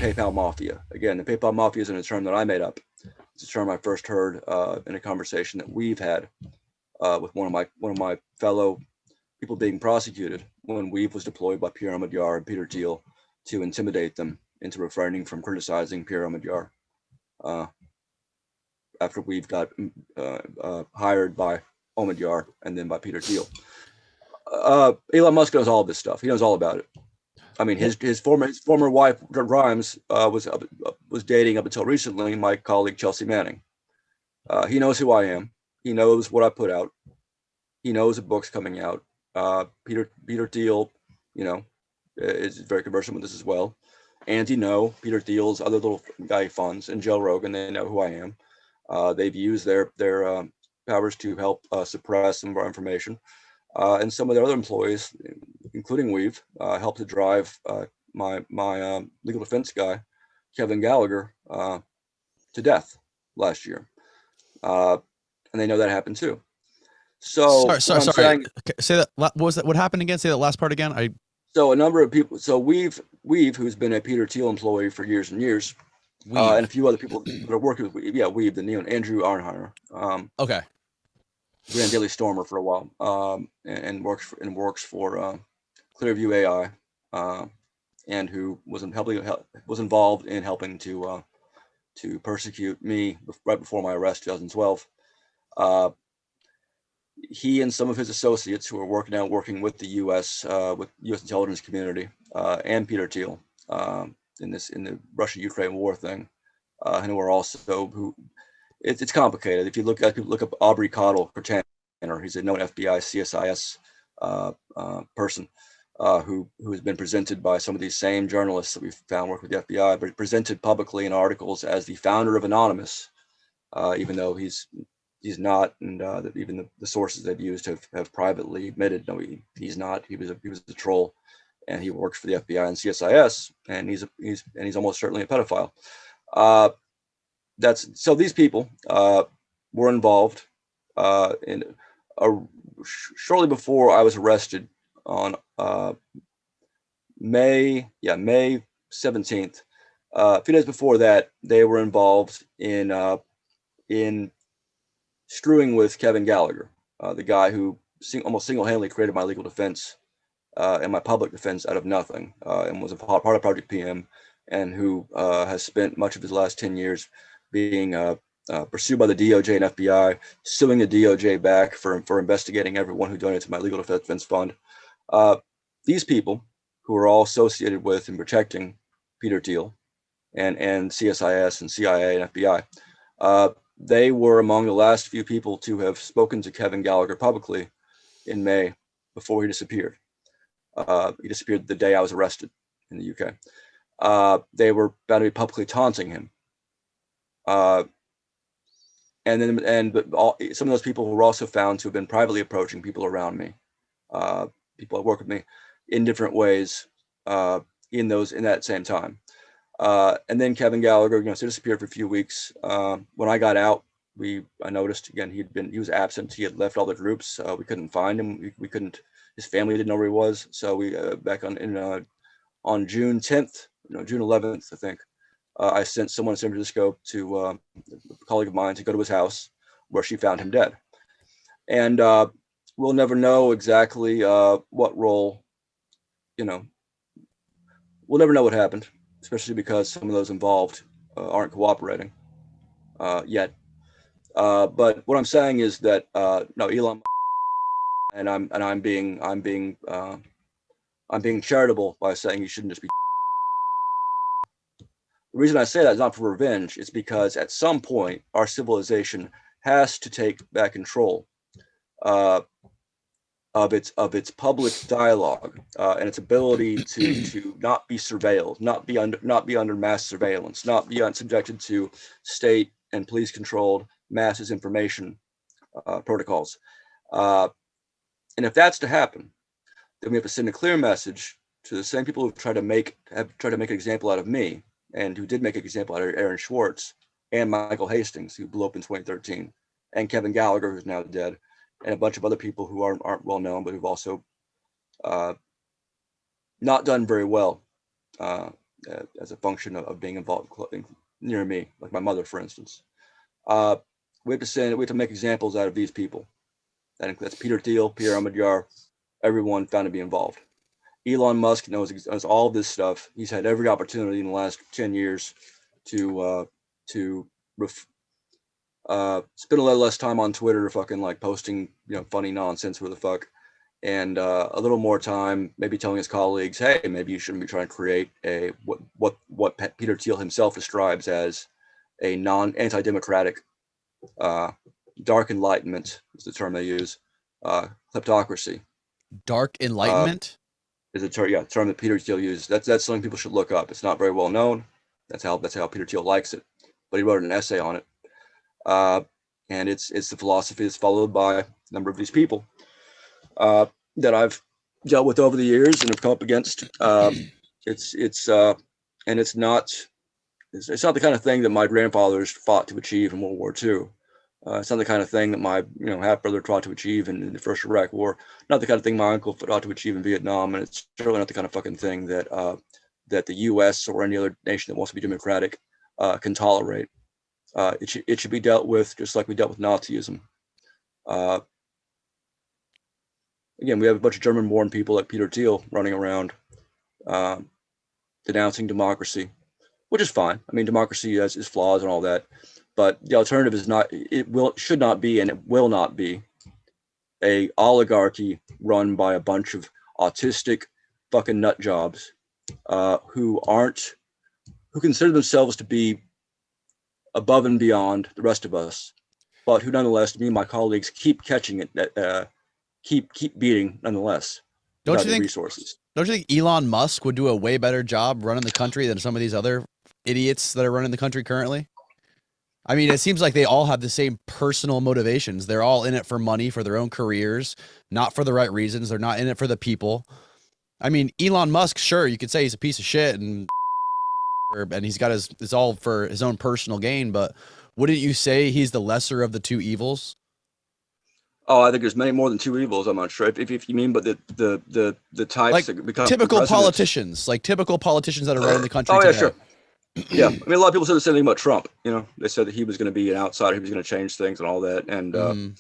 PayPal Mafia. Again, the PayPal Mafia isn't a term that I made up. It's a term I first heard in a conversation that we've had with one of my fellow people being prosecuted when Weave was deployed by Pierre Omidyar and Peter Thiel to intimidate them into refraining from criticizing Pierre Omidyar after Weave got hired by Omidyar and then by Peter Thiel. Elon Musk knows all of this stuff. He knows all about it. I mean, his former wife Grimes was dating up until recently my colleague Chelsea Manning. He knows who I am. He knows what I put out. He knows the book's coming out. Peter Thiel, is very conversant with this as well. And Peter Thiel's other little guy funds and Joe Rogan. They know who I am. They've used their powers to help suppress some of our information. And some of their other employees, including Weave, helped to drive my legal defense guy, Kevin Gallagher, to death last year. And they know that happened too. So sorry. Saying, say that. What was that? What happened again? Say that last part again. So a number of people. So Weave, who's been a Peter Thiel employee for years and years, and a few other people that are working with Weave. Yeah, Weave, the neo Andrew Arnheimer. Okay. Ran Daily Stormer for a while, and works for Clearview AI, and who was involved in helping to persecute me right before my arrest, 2012. He and some of his associates who are working with the U.S. With U.S. intelligence community and Peter Thiel in the Russia-Ukraine war thing, and who are also It's complicated. If you look up Aubrey Cottle, he's a known FBI CSIS person who has been presented by some of these same journalists that we found work with the FBI, but presented publicly in articles as the founder of Anonymous, even though he's not, and even the sources they've used have privately admitted no, he's not. He was a troll, and he works for the FBI and CSIS, and he's almost certainly a pedophile. So these people were involved in shortly before I was arrested on May 17th. A few days before that, they were involved in screwing with Kevin Gallagher, the guy who almost single-handedly created my legal defense and my public defense out of nothing, and was a part of Project PM, and who has spent much of his last 10 years being pursued by the DOJ and FBI, suing the DOJ back for investigating everyone who donated to my legal defense fund. These people, who are all associated with and protecting Peter Thiel and CSIS and CIA and FBI, they were among the last few people to have spoken to Kevin Gallagher publicly in May before he disappeared. He disappeared the day I was arrested in the UK. They were about to be publicly taunting him. But some of those people were also found to have been privately approaching people around me, people that work with me in different ways in that same time. And then Kevin Gallagher, disappeared for a few weeks. When I got out, I noticed again he was absent. He had left all the groups. We couldn't find him. We couldn't. His family didn't know where he was. So we back on June 10th, June 11th, I think. I sent someone in San Francisco to a colleague of mine to go to his house, where she found him dead. And we'll never know exactly what role, we'll never know what happened, especially because some of those involved aren't cooperating yet. But what I'm saying is that no, Elon, and I'm being charitable by saying you shouldn't just be. The reason I say that is not for revenge. It's because at some point our civilization has to take back control of its public dialogue and its ability to not be surveilled, not be under mass surveillance, not be subjected to state and police controlled mass disinformation protocols. And if that's to happen, then we have to send a clear message to the same people who have tried to make an example out of me, and who did make an example out of Aaron Swartz and Michael Hastings, who blew up in 2013, and Kevin Gallagher, who's now dead, and a bunch of other people who aren't well known, but who've also not done very well as a function of being involved near me, like my mother, for instance. We have to make examples out of these people. That's Peter Thiel, Pierre Omidyar, everyone found to be involved. Elon Musk knows all this stuff. He's had every opportunity in the last 10 years to spend a little less time on Twitter, fucking like posting, funny nonsense, who the fuck, and a little more time maybe telling his colleagues, hey, maybe you shouldn't be trying to create a what Peter Thiel himself describes as a anti-democratic dark enlightenment is the term they use, kleptocracy. Dark Enlightenment is a term that Peter Thiel uses. That's something people should look up. It's not very well known. That's how Peter Thiel likes it. But he wrote an essay on it, and it's the philosophy that's followed by a number of these people that I've dealt with over the years and have come up against. It's not the kind of thing that my grandfathers fought to achieve in World War II. It's not the kind of thing that my half brother tried to achieve in the first Iraq War. Not the kind of thing my uncle tried to achieve in Vietnam, and it's certainly not the kind of fucking thing that that the U.S. or any other nation that wants to be democratic can tolerate. It should be dealt with just like we dealt with Nazism. Again, we have a bunch of German-born people like Peter Thiel running around denouncing democracy, which is fine. I mean, democracy has its flaws and all that. But the alternative is not, should not be, and it will not be a oligarchy run by a bunch of autistic fucking nut jobs who consider themselves to be above and beyond the rest of us, but who nonetheless, me and my colleagues keep catching it, keep beating nonetheless. Don't you think resources? Don't you think Elon Musk would do a way better job running the country than some of these other idiots that are running the country currently? I mean, it seems like they all have the same personal motivations. They're all in it for money, for their own careers, not for the right reasons. They're not in it for the people. I mean, Elon Musk, sure, you could say he's a piece of shit and he's got it's all for his own personal gain, but wouldn't you say he's the lesser of the two evils? Oh, I think there's many more than two evils. I'm not sure if you mean, but the types like that become typical politicians that are running the country. Oh yeah, today. sure. Yeah, I mean, a lot of people said the same thing about Trump. They said that he was going to be an outsider, he was going to change things and all that, and right.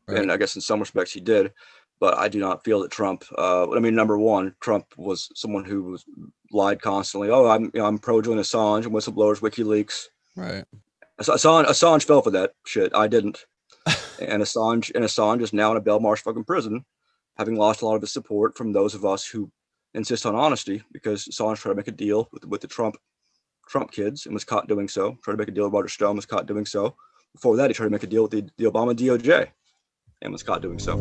And I guess in some respects he did, but I do not feel that Trump. I mean, number one, Trump was someone who lied constantly. Oh, I'm pro Julian Assange and whistleblowers, WikiLeaks. Right. Assange fell for that shit. I didn't. And Assange is now in a Belmarsh fucking prison, having lost a lot of his support from those of us who insist on honesty, because Assange tried to make a deal with the Trump kids and was caught doing so. Tried to make a deal with Roger Stone, was caught doing so. Before that, he tried to make a deal with the Obama DOJ and was caught doing so.